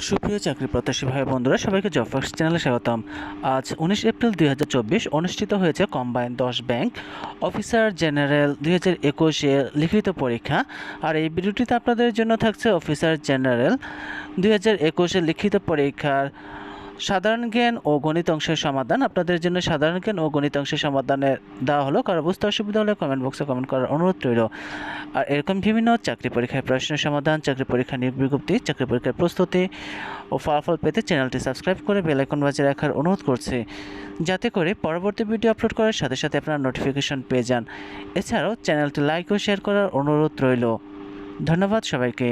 সুপ্রিয় চাকরি প্রত্যাশী ভাই বন্ধুরা, সবাইকে জব ফার্স্ট চ্যানেলে স্বাগতম। আজ 19 এপ্রিল 2024 অনুষ্ঠিত হয়েছে কম্বাইন 10 ব্যাংক অফিসার জেনারেল 2021 এর লিখিত পরীক্ষা। আর এই ভিডিওটিতে আপনাদের জন্য থাকছে অফিসার জেনারেল 2021 এর লিখিত পরীক্ষার সাধারণ জ্ঞান ও গণিত অংশের সমাধান। আপনাদের জন্য সাধারণ জ্ঞান ও গণিত অংশের সমাধানে দেওয়া হলো। কারো বুঝতে অসুবিধা হলে কমেন্ট বক্সে কমেন্ট করার অনুরোধ রইল। আর এরকম বিভিন্ন চাকরি পরীক্ষার প্রশ্নের সমাধান, চাকরি পরীক্ষা নিয়োগ বিজ্ঞপ্তি, চাকরি পরীক্ষার প্রস্তুতি ও ফলাফল পেতে চ্যানেলটি সাবস্ক্রাইব করে বেল আইকন বাজিয়ে রাখার অনুরোধ করছি, যাতে করে পরবর্তী ভিডিও আপলোড করার সাথে সাথে আপনারা নোটিফিকেশন পেয়ে যান। এছাড়াও চ্যানেলটি লাইক ও শেয়ার করার অনুরোধ রইল। ধন্যবাদ সবাইকে।